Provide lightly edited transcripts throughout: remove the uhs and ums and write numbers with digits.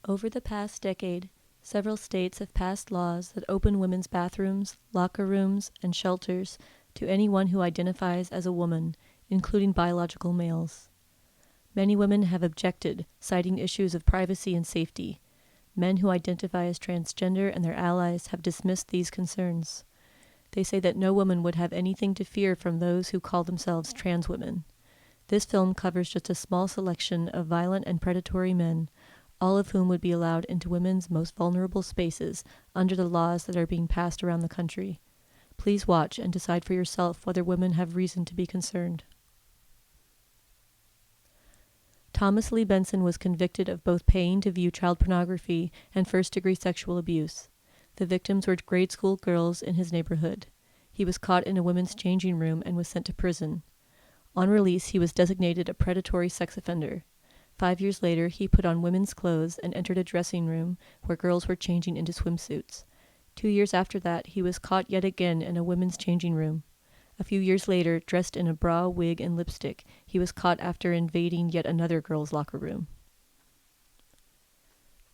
Over the past decade, several states have passed laws that open women's bathrooms, locker rooms, and shelters to anyone who identifies as a woman, including biological males. Many women have objected, citing issues of privacy and safety. Men who identify as transgender and their allies have dismissed these concerns. They say that no woman would have anything to fear from those who call themselves trans women. This film covers just a small selection of violent and predatory men, all of whom would be allowed into women's most vulnerable spaces under the laws that are being passed around the country. Please watch and decide for yourself whether women have reason to be concerned. Thomas Lee Benson was convicted of both paying to view child pornography and first-degree sexual abuse. The victims were grade school girls in his neighborhood. He was caught in a women's changing room and was sent to prison. On release, he was designated a predatory sex offender. 5 years later, he put on women's clothes and entered a dressing room where girls were changing into swimsuits. 2 years after that, he was caught yet again in a women's changing room. A few years later, dressed in a bra, wig, and lipstick, he was caught after invading yet another girl's locker room.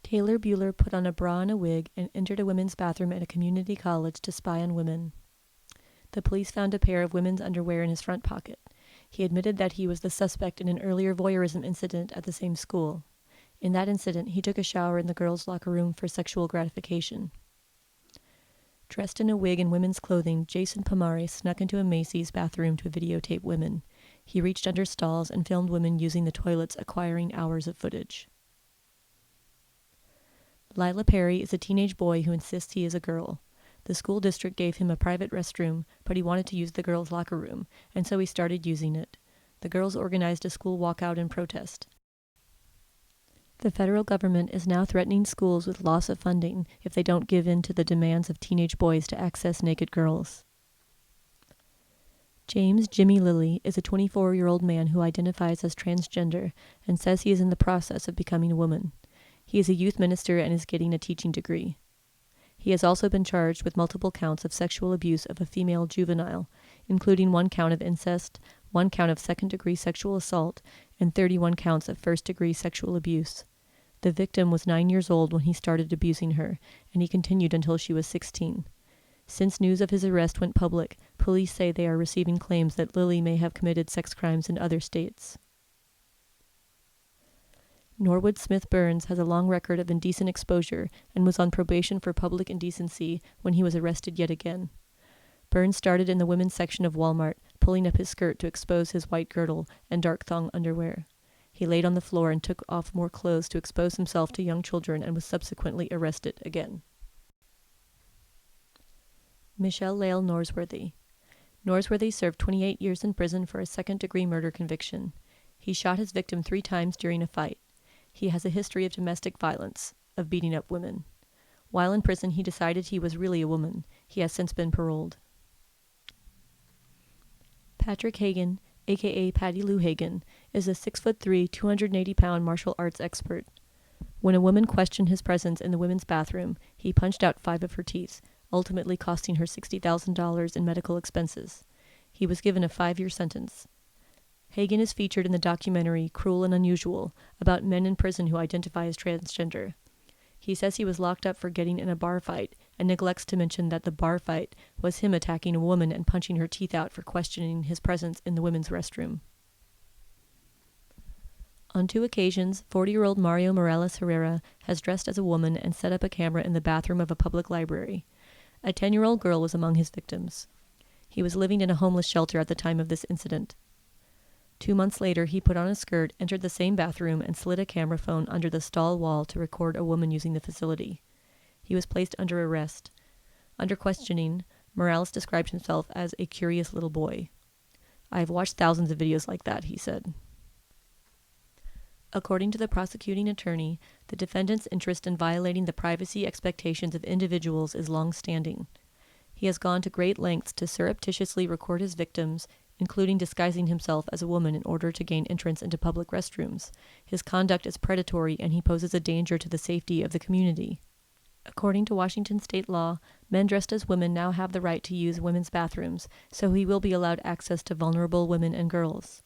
Taylor Bueller put on a bra and a wig and entered a women's bathroom at a community college to spy on women. The police found a pair of women's underwear in his front pocket. He admitted that he was the suspect in an earlier voyeurism incident at the same school. In that incident, he took a shower in the girls' locker room for sexual gratification. Dressed in a wig and women's clothing, Jason Pomare snuck into a Macy's bathroom to videotape women. He reached under stalls and filmed women using the toilets, acquiring hours of footage. Lila Perry is a teenage boy who insists he is a girl. The school district gave him a private restroom, but he wanted to use the girls' locker room, and so he started using it. The girls organized a school walkout in protest. The federal government is now threatening schools with loss of funding if they don't give in to the demands of teenage boys to access naked girls. James Jimmy Lilly is a 24-year-old man who identifies as transgender and says he is in the process of becoming a woman. He is a youth minister and is getting a teaching degree. He has also been charged with multiple counts of sexual abuse of a female juvenile, including 1 count of incest, 1 count of second-degree sexual assault, and 31 counts of first-degree sexual abuse. The victim was 9 years old when he started abusing her, and he continued until she was 16. Since news of his arrest went public, police say they are receiving claims that Lilly may have committed sex crimes in other states. Norwood Smith Burns has a long record of indecent exposure and was on probation for public indecency when he was arrested yet again. Burns started in the women's section of Walmart, pulling up his skirt to expose his white girdle and dark thong underwear. He laid on the floor and took off more clothes to expose himself to young children and was subsequently arrested again. Michelle Lael Norsworthy. Norsworthy served 28 years in prison for a second-degree murder conviction. He shot his victim 3 times during a fight. He has a history of domestic violence, of beating up women. While in prison, he decided he was really a woman. He has since been paroled. Patrick Hagan, a.k.a. Patty Lou Hagan, is a 6'3", 280-pound martial arts expert. When a woman questioned his presence in the women's bathroom, he punched out 5 of her teeth, ultimately costing her $60,000 in medical expenses. He was given a 5-year sentence. Hagan is featured in the documentary Cruel and Unusual, about men in prison who identify as transgender. He says he was locked up for getting in a bar fight, and neglects to mention that the bar fight was him attacking a woman and punching her teeth out for questioning his presence in the women's restroom. On 2 occasions, 40-year-old Mario Morales Herrera has dressed as a woman and set up a camera in the bathroom of a public library. A 10-year-old girl was among his victims. He was living in a homeless shelter at the time of this incident. 2 months later, he put on a skirt, entered the same bathroom, and slid a camera phone under the stall wall to record a woman using the facility. He was placed under arrest. Under questioning, Morales described himself as a curious little boy. "I have watched thousands of videos like that," he said. According to the prosecuting attorney, the defendant's interest in violating the privacy expectations of individuals is long-standing. He has gone to great lengths to surreptitiously record his victims, including disguising himself as a woman in order to gain entrance into public restrooms. His conduct is predatory and he poses a danger to the safety of the community. According to Washington state law, men dressed as women now have the right to use women's bathrooms, so he will be allowed access to vulnerable women and girls.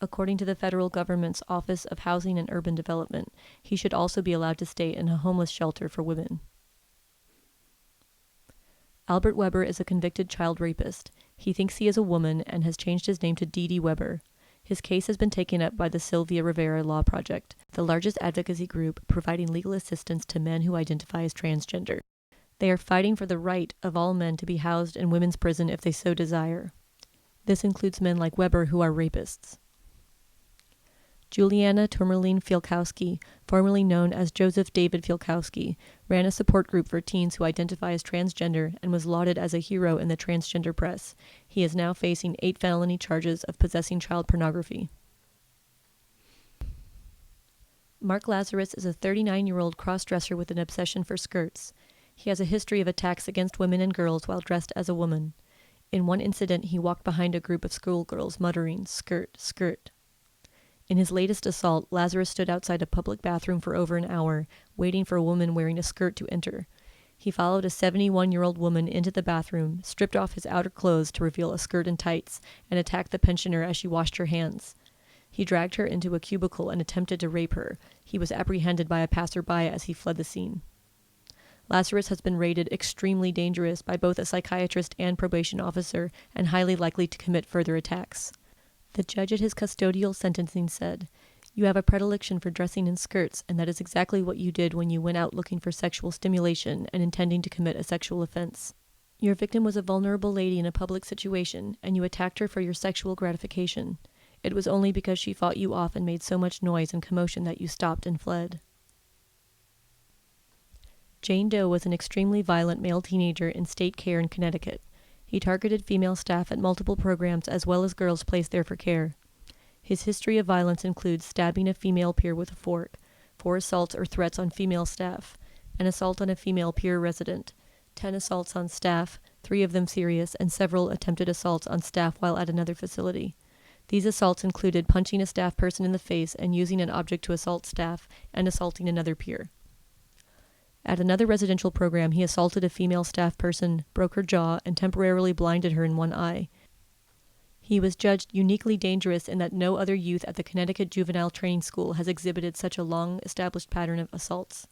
According to the federal government's Office of Housing and Urban Development, he should also be allowed to stay in a homeless shelter for women. Albert Weber is a convicted child rapist. He thinks he is a woman and has changed his name to Dee Dee Weber. His case has been taken up by the Sylvia Rivera Law Project, the largest advocacy group providing legal assistance to men who identify as transgender. They are fighting for the right of all men to be housed in women's prison if they so desire. This includes men like Weber who are rapists. Juliana Tourmaline Fielkowski, formerly known as Joseph David Fielkowski, ran a support group for teens who identify as transgender and was lauded as a hero in the transgender press. He is now facing 8 felony charges of possessing child pornography. Mark Lazarus is a 39-year-old cross-dresser with an obsession for skirts. He has a history of attacks against women and girls while dressed as a woman. In one incident, he walked behind a group of schoolgirls muttering, "Skirt, skirt." In his latest assault, Lazarus stood outside a public bathroom for over an hour, waiting for a woman wearing a skirt to enter. He followed a 71-year-old woman into the bathroom, stripped off his outer clothes to reveal a skirt and tights, and attacked the pensioner as she washed her hands. He dragged her into a cubicle and attempted to rape her. He was apprehended by a passerby as he fled the scene. Lazarus has been rated extremely dangerous by both a psychiatrist and probation officer and highly likely to commit further attacks. The judge at his custodial sentencing said, "You have a predilection for dressing in skirts, and that is exactly what you did when you went out looking for sexual stimulation and intending to commit a sexual offense. Your victim was a vulnerable lady in a public situation, and you attacked her for your sexual gratification. It was only because she fought you off and made so much noise and commotion that you stopped and fled." Jane Doe was an extremely violent male teenager in state care in Connecticut. He targeted female staff at multiple programs as well as girls placed there for care. His history of violence includes stabbing a female peer with a fork, 4 assaults or threats on female staff, an assault on a female peer resident, 10 assaults on staff, 3 of them serious, and several attempted assaults on staff while at another facility. These assaults included punching a staff person in the face and using an object to assault staff and assaulting another peer. At another residential program, he assaulted a female staff person, broke her jaw, and temporarily blinded her in one eye. He was judged uniquely dangerous in that no other youth at the Connecticut Juvenile Training School has exhibited such a long-established pattern of assaults.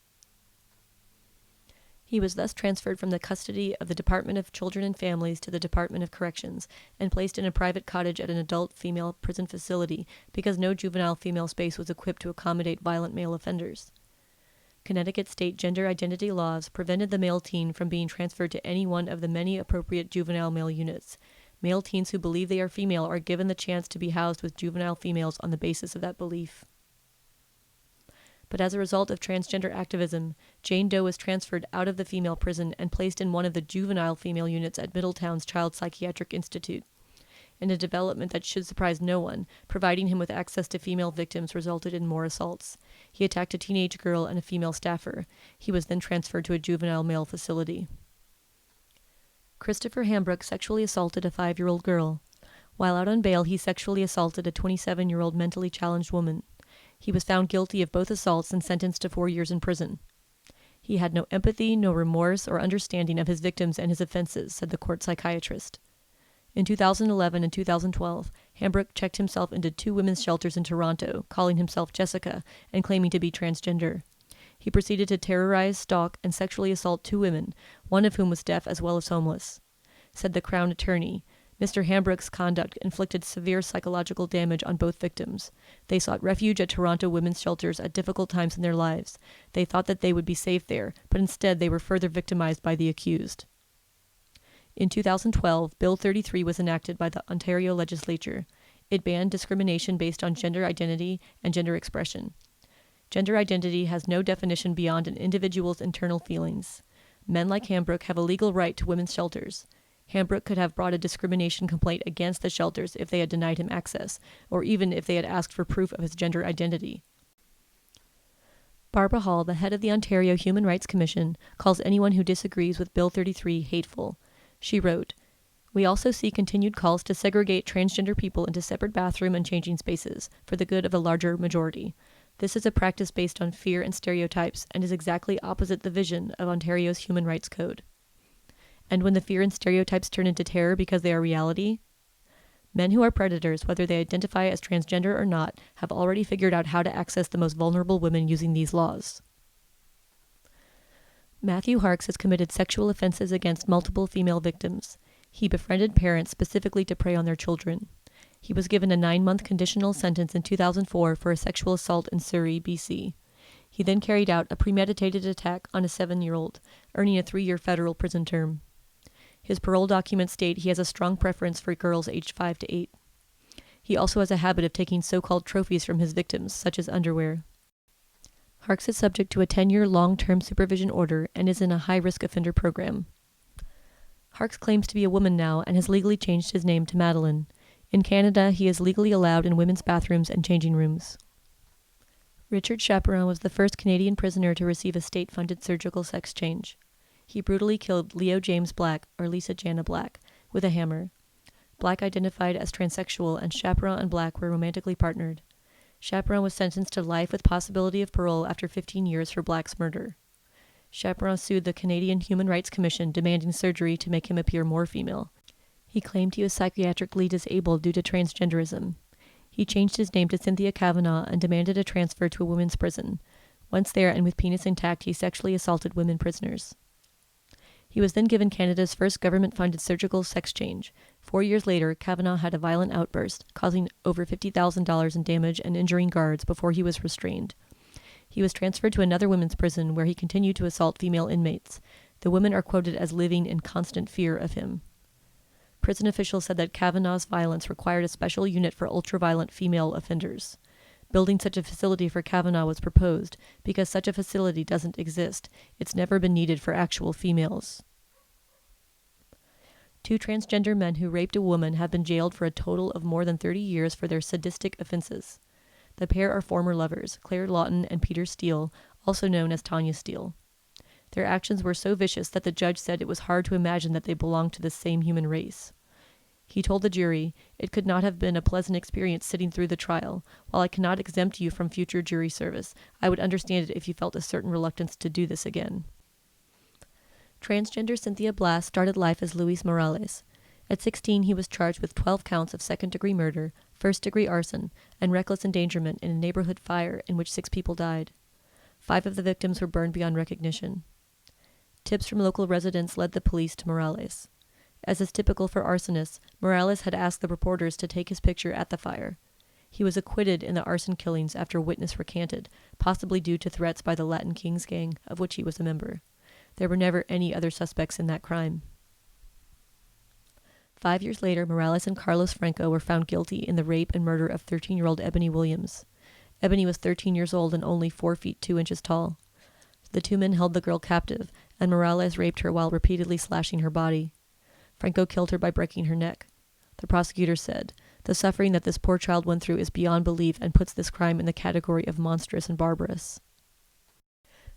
He was thus transferred from the custody of the Department of Children and Families to the Department of Corrections and placed in a private cottage at an adult female prison facility because no juvenile female space was equipped to accommodate violent male offenders. Connecticut state gender identity laws prevented the male teen from being transferred to any one of the many appropriate juvenile male units. Male teens who believe they are female are given the chance to be housed with juvenile females on the basis of that belief. But as a result of transgender activism, Jane Doe was transferred out of the female prison and placed in one of the juvenile female units at Middletown's Child Psychiatric Institute. In a development that should surprise no one, providing him with access to female victims resulted in more assaults. He attacked a teenage girl and a female staffer. He was then transferred to a juvenile male facility. Christopher Hambrook sexually assaulted a 5-year-old girl. While out on bail, he sexually assaulted a 27-year-old mentally challenged woman. He was found guilty of both assaults and sentenced to 4 years in prison. He had no empathy, no remorse, or understanding of his victims and his offenses, said the court psychiatrist. In 2011 and 2012, Hambrook checked himself into 2 women's shelters in Toronto, calling himself Jessica and claiming to be transgender. He proceeded to terrorize, stalk, and sexually assault 2 women, one of whom was deaf as well as homeless. Said the Crown Attorney, Mr. Hambrook's conduct inflicted severe psychological damage on both victims. They sought refuge at Toronto women's shelters at difficult times in their lives. They thought that they would be safe there, but instead they were further victimized by the accused. In 2012, Bill 33 was enacted by the Ontario legislature. It banned discrimination based on gender identity and gender expression. Gender identity has no definition beyond an individual's internal feelings. Men like Hambrook have a legal right to women's shelters. Hambrook could have brought a discrimination complaint against the shelters if they had denied him access, or even if they had asked for proof of his gender identity. Barbara Hall, the head of the Ontario Human Rights Commission, calls anyone who disagrees with Bill 33 hateful. She wrote, "We also see continued calls to segregate transgender people into separate bathroom and changing spaces for the good of the larger majority. This is a practice based on fear and stereotypes and is exactly opposite the vision of Ontario's Human Rights Code. And when the fear and stereotypes turn into terror because they are reality, Men who are predators, whether they identify as transgender or not, have already figured out how to access the most vulnerable women using these laws. Matthew Harks has committed sexual offenses against multiple female victims. He befriended parents specifically to prey on their children. He was given a 9-month conditional sentence in 2004 for a sexual assault in Surrey, BC. He then carried out a premeditated attack on a 7-year-old, earning a 3-year federal prison term. His parole documents state he has a strong preference for girls aged 5 to 8. He also has a habit of taking so-called trophies from his victims, such as underwear. Harks is subject to a 10-year long-term supervision order and is in a high-risk offender program. Harks claims to be a woman now and has legally changed his name to Madeline. In Canada, he is legally allowed in women's bathrooms and changing rooms. Richard Chaperon was the first Canadian prisoner to receive a state-funded surgical sex change. He brutally killed Leo James Black, or Lisa Jana Black, with a hammer. Black identified as transsexual, and Chaperon and Black were romantically partnered. Chaperon was sentenced to life with possibility of parole after 15 years for Black's murder. Chaperon sued the Canadian Human Rights Commission, demanding surgery to make him appear more female. He claimed he was psychiatrically disabled due to transgenderism. He changed his name to Cynthia Kavanagh and demanded a transfer to a women's prison. Once there and with penis intact, he sexually assaulted women prisoners. He was then given Canada's first government-funded surgical sex change. 4 years later, Kavanagh had a violent outburst, causing over $50,000 in damage and injuring guards before he was restrained. He was transferred to another women's prison where he continued to assault female inmates. The women are quoted as living in constant fear of him. Prison officials said that Kavanagh's violence required a special unit for ultra-violent female offenders. Building such a facility for Kavanagh was proposed because such a facility doesn't exist. It's never been needed for actual females. 2 transgender men who raped a woman have been jailed for a total of more than 30 years for their sadistic offenses. The pair are former lovers, Claire Lawton and Peter Steele, also known as Tanya Steele. Their actions were so vicious that the judge said it was hard to imagine that they belonged to the same human race. He told the jury, "It could not have been a pleasant experience sitting through the trial. While I cannot exempt you from future jury service, I would understand it if you felt a certain reluctance to do this again." Transgender Cynthia Blast started life as Luis Morales. At 16, he was charged with 12 counts of second-degree murder, first-degree arson, and reckless endangerment in a neighborhood fire in which 6 people died. 5 of the victims were burned beyond recognition. Tips from local residents led the police to Morales. As is typical for arsonists, Morales had asked the reporters to take his picture at the fire. He was acquitted in the arson killings after a witness recanted, possibly due to threats by the Latin Kings gang, of which he was a member. There were never any other suspects in that crime. 5 years later, Morales and Carlos Franco were found guilty in the rape and murder of 13-year-old Ebony Williams. Ebony was 13 years old and only 4 feet 2 inches tall. The 2 men held the girl captive, and Morales raped her while repeatedly slashing her body. Franco killed her by breaking her neck. The prosecutor said, "The suffering that this poor child went through is beyond belief and puts this crime in the category of monstrous and barbarous."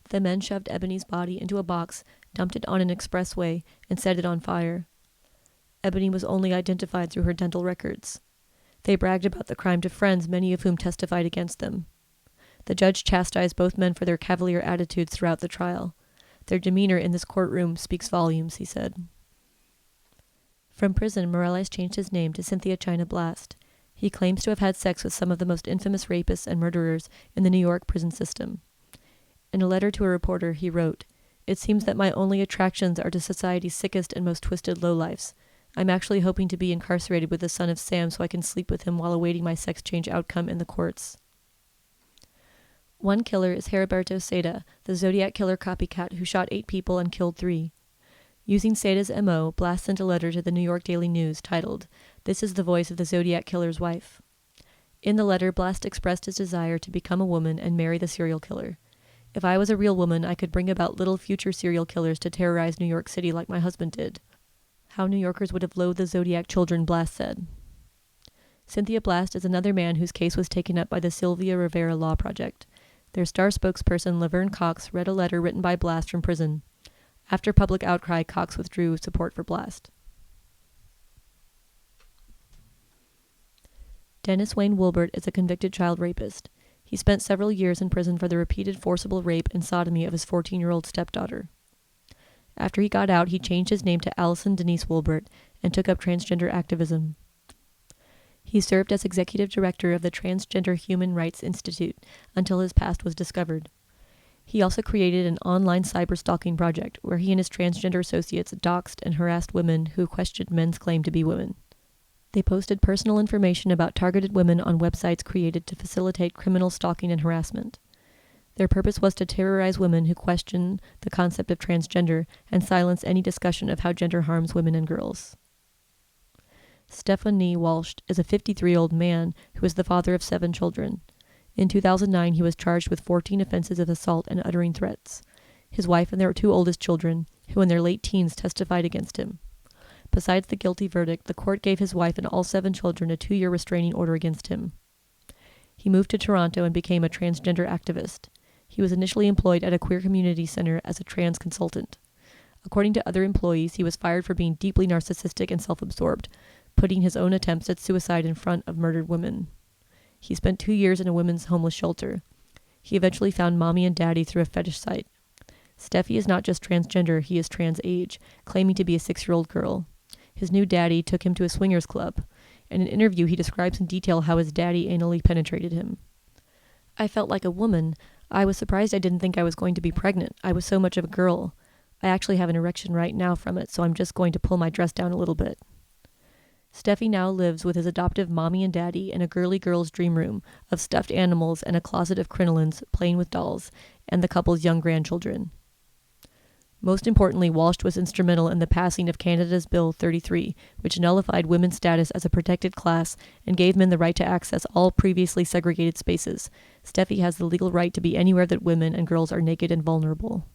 The men shoved Ebony's body into a box, dumped it on an expressway, and set it on fire. Ebony was only identified through her dental records. They bragged about the crime to friends, many of whom testified against them. The judge chastised both men for their cavalier attitudes throughout the trial. "Their demeanor in this courtroom speaks volumes," he said. From prison, Morales changed his name to Cynthia China Blast. He claims to have had sex with some of the most infamous rapists and murderers in the New York prison system. In a letter to a reporter, he wrote, "It seems that my only attractions are to society's sickest and most twisted lowlifes. I'm actually hoping to be incarcerated with the son of Sam so I can sleep with him while awaiting my sex change outcome in the courts." One killer is Heriberto Seda, the Zodiac killer copycat who shot 8 people and killed 3. Using Seda's M.O., Blast sent a letter to the New York Daily News titled, "This is the voice of the Zodiac killer's wife." In the letter, Blast expressed his desire to become a woman and marry the serial killer. "If I was a real woman, I could bring about little future serial killers to terrorize New York City like my husband did." How New Yorkers would have loathed the Zodiac children, Blast said. Cynthia Blast is another man whose case was taken up by the Sylvia Rivera Law Project. Their star spokesperson, Laverne Cox, read a letter written by Blast from prison. After public outcry, Cox withdrew support for Blast. Dennis Wayne Wilbert is a convicted child rapist. He spent several years in prison for the repeated forcible rape and sodomy of his 14-year-old stepdaughter. After he got out, he changed his name to Allison Denise Wilbert and took up transgender activism. He served as executive director of the Transgender Human Rights Institute until his past was discovered. He also created an online cyberstalking project where he and his transgender associates doxed and harassed women who questioned men's claim to be women. They posted personal information about targeted women on websites created to facilitate criminal stalking and harassment. Their purpose was to terrorize women who question the concept of transgender and silence any discussion of how gender harms women and girls. Stefan Walsh is a 53-year-old man who is the father of 7 children. In 2009, he was charged with 14 offenses of assault and uttering threats. His wife and their 2 oldest children, who in their late teens testified against him. Besides the guilty verdict, the court gave his wife and all 7 children a 2-year restraining order against him. He moved to Toronto and became a transgender activist. He was initially employed at a queer community center as a trans consultant. According to other employees, he was fired for being deeply narcissistic and self-absorbed, putting his own attempts at suicide in front of murdered women. He spent 2 years in a women's homeless shelter. He eventually found mommy and daddy through a fetish site. Steffi is not just transgender, he is trans age, claiming to be a 6-year-old girl. His new daddy took him to a swingers club. In an interview, he describes in detail how his daddy anally penetrated him. I felt like a woman. I was surprised I didn't think I was going to be pregnant. I was so much of a girl. I actually have an erection right now from it, so I'm just going to pull my dress down a little bit. Steffi now lives with his adoptive mommy and daddy in a girly girl's dream room of stuffed animals and a closet of crinolines playing with dolls and the couple's young grandchildren. Most importantly, Walsh was instrumental in the passing of Canada's Bill 33, which nullified women's status as a protected class and gave men the right to access all previously segregated spaces. Steffi has the legal right to be anywhere that women and girls are naked and vulnerable.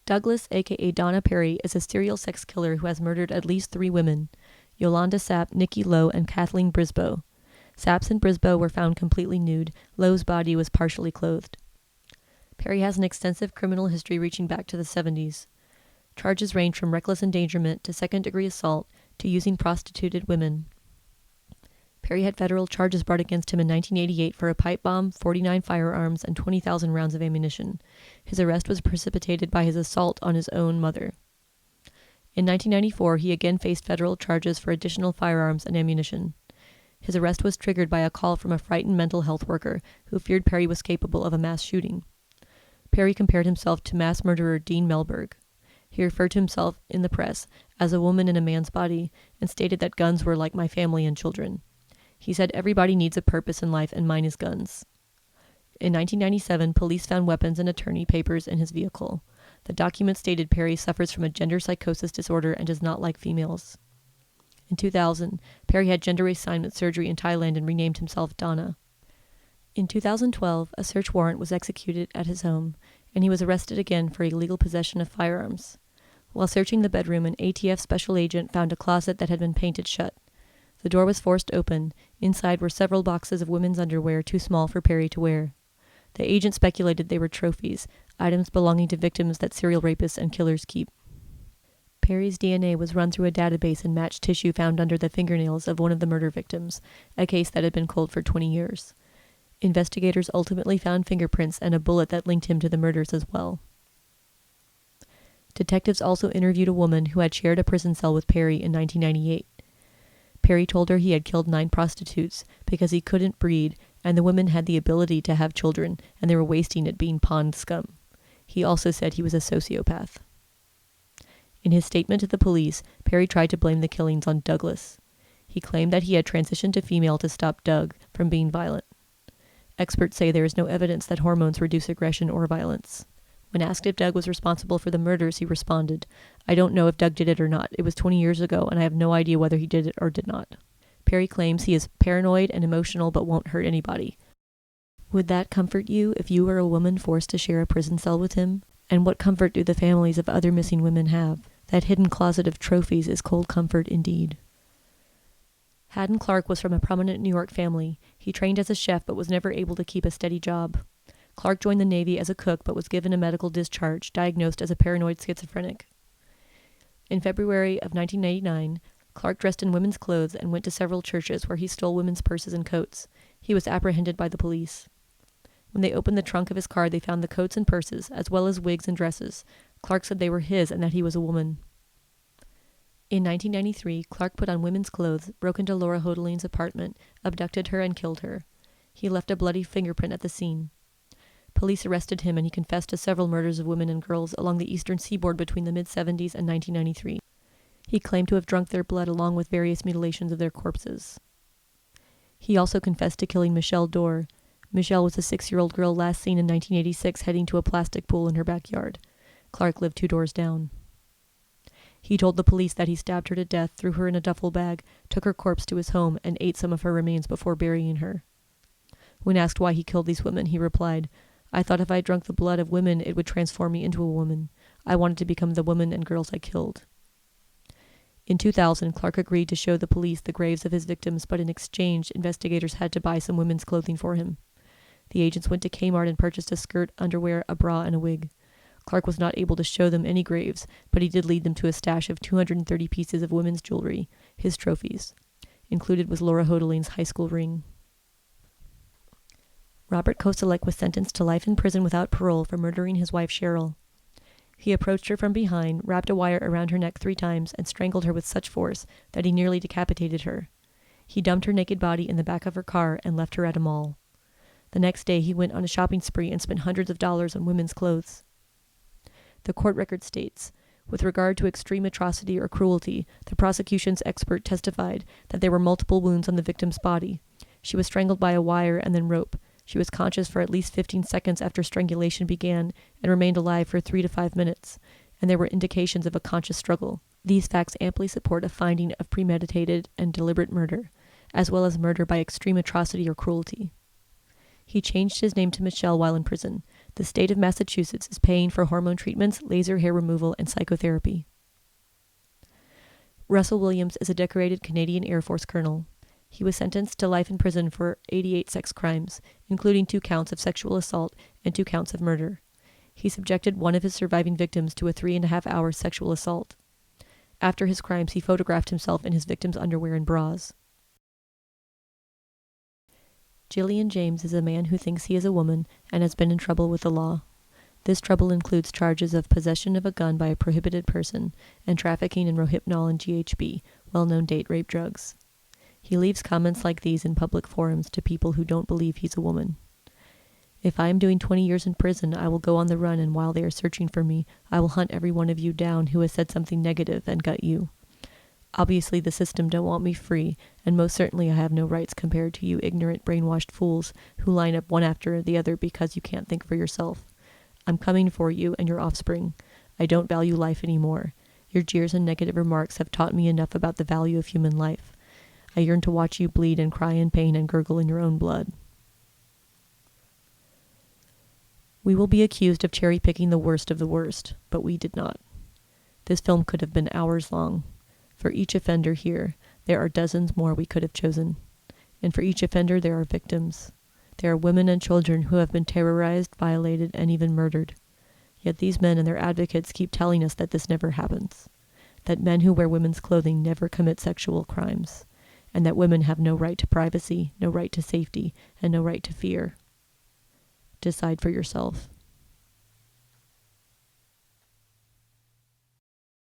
Douglas, aka Donna Perry, is a serial sex killer who has murdered at least 3 women, Yolanda Sapp, Nikki Lowe, and Kathleen Brisboe. Sapp's and Brisboe were found completely nude. Lowe's body was partially clothed. Perry has an extensive criminal history reaching back to the 70s. Charges range from reckless endangerment to second-degree assault to using prostituted women. Perry had federal charges brought against him in 1988 for a pipe bomb, 49 firearms, and 20,000 rounds of ammunition. His arrest was precipitated by his assault on his own mother. In 1994, he again faced federal charges for additional firearms and ammunition. His arrest was triggered by a call from a frightened mental health worker who feared Perry was capable of a mass shooting. Perry compared himself to mass murderer Dean Melberg. He referred to himself in the press as a woman in a man's body and stated that guns were like my family and children. He said everybody needs a purpose in life and mine is guns. In 1997, police found weapons and attorney papers in his vehicle. The document stated Perry suffers from a gender psychosis disorder and does not like females. In 2000, Perry had gender reassignment surgery in Thailand and renamed himself Donna. In 2012, a search warrant was executed at his home, and he was arrested again for illegal possession of firearms. While searching the bedroom, an ATF special agent found a closet that had been painted shut. The door was forced open. Inside were several boxes of women's underwear too small for Perry to wear. The agent speculated they were trophies, items belonging to victims that serial rapists and killers keep. Perry's DNA was run through a database and matched tissue found under the fingernails of one of the murder victims, a case that had been cold for 20 years. Investigators ultimately found fingerprints and a bullet that linked him to the murders as well. Detectives also interviewed a woman who had shared a prison cell with Perry in 1998. Perry told her he had killed 9 prostitutes because he couldn't breed, and the women had the ability to have children, and they were wasting it being pond scum. He also said he was a sociopath. In his statement to the police, Perry tried to blame the killings on Douglas. He claimed that he had transitioned to female to stop Doug from being violent. Experts say there is no evidence that hormones reduce aggression or violence. When asked if Doug was responsible for the murders, he responded, "I don't know if Doug did it or not. It was 20 years ago, and I have no idea whether he did it or did not." Perry claims he is paranoid and emotional but won't hurt anybody. Would that comfort you if you were a woman forced to share a prison cell with him? And what comfort do the families of other missing women have? That hidden closet of trophies is cold comfort indeed. Haddon Clark was from a prominent New York family. He trained as a chef but was never able to keep a steady job. Clark joined the Navy as a cook but was given a medical discharge, diagnosed as a paranoid schizophrenic. In February of 1999, Clark dressed in women's clothes and went to several churches where he stole women's purses and coats. He was apprehended by the police. When they opened the trunk of his car, they found the coats and purses, as well as wigs and dresses. Clark said they were his and that he was a woman. In 1993, Clark put on women's clothes, broke into Laura Hodeline's apartment, abducted her, and killed her. He left a bloody fingerprint at the scene. Police arrested him and he confessed to several murders of women and girls along the eastern seaboard between the mid-70s and 1993. He claimed to have drunk their blood along with various mutilations of their corpses. He also confessed to killing Michelle Dorr. Michelle was a 6-year-old girl last seen in 1986 heading to a plastic pool in her backyard. Clark lived 2 doors down. He told the police that he stabbed her to death, threw her in a duffel bag, took her corpse to his home, and ate some of her remains before burying her. When asked why he killed these women, he replied, "I thought if I drank the blood of women, it would transform me into a woman. I wanted to become the woman and girls I killed." In 2000, Clark agreed to show the police the graves of his victims, but in exchange, investigators had to buy some women's clothing for him. The agents went to Kmart and purchased a skirt, underwear, a bra, and a wig. Clark was not able to show them any graves, but he did lead them to a stash of 230 pieces of women's jewelry, his trophies. Included was Laura Hodeline's high school ring. Robert Koselleck was sentenced to life in prison without parole for murdering his wife Cheryl. He approached her from behind, wrapped a wire around her neck 3 times, and strangled her with such force that he nearly decapitated her. He dumped her naked body in the back of her car and left her at a mall. The next day he went on a shopping spree and spent hundreds of dollars on women's clothes. The court record states, with regard to extreme atrocity or cruelty, the prosecution's expert testified that there were multiple wounds on the victim's body. She was strangled by a wire and then rope. She was conscious for at least 15 seconds after strangulation began and remained alive for 3 to 5 minutes, and there were indications of a conscious struggle. These facts amply support a finding of premeditated and deliberate murder, as well as murder by extreme atrocity or cruelty. He changed his name to Michelle while in prison. The state of Massachusetts is paying for hormone treatments, laser hair removal, and psychotherapy. Russell Williams is a decorated Canadian Air Force colonel. He was sentenced to life in prison for 88 sex crimes, including 2 counts of sexual assault and 2 counts of murder. He subjected one of his surviving victims to a 3.5-hour sexual assault. After his crimes, he photographed himself in his victim's underwear and bras. Jillian James is a man who thinks he is a woman and has been in trouble with the law. This trouble includes charges of possession of a gun by a prohibited person and trafficking in Rohypnol and GHB, well-known date rape drugs. He leaves comments like these in public forums to people who don't believe he's a woman. "If I am doing 20 years in prison, I will go on the run, and while they are searching for me, I will hunt every one of you down who has said something negative and gut you. Obviously, the system don't want me free, and most certainly I have no rights compared to you ignorant, brainwashed fools who line up one after the other because you can't think for yourself. I'm coming for you and your offspring. I don't value life anymore. Your jeers and negative remarks have taught me enough about the value of human life. I yearn to watch you bleed and cry in pain and gurgle in your own blood." We will be accused of cherry-picking the worst of the worst, but we did not. This film could have been hours long. For each offender here, there are dozens more we could have chosen. And for each offender, there are victims. There are women and children who have been terrorized, violated, and even murdered. Yet these men and their advocates keep telling us that this never happens. That men who wear women's clothing never commit sexual crimes. And that women have no right to privacy, no right to safety, and no right to fear. Decide for yourself.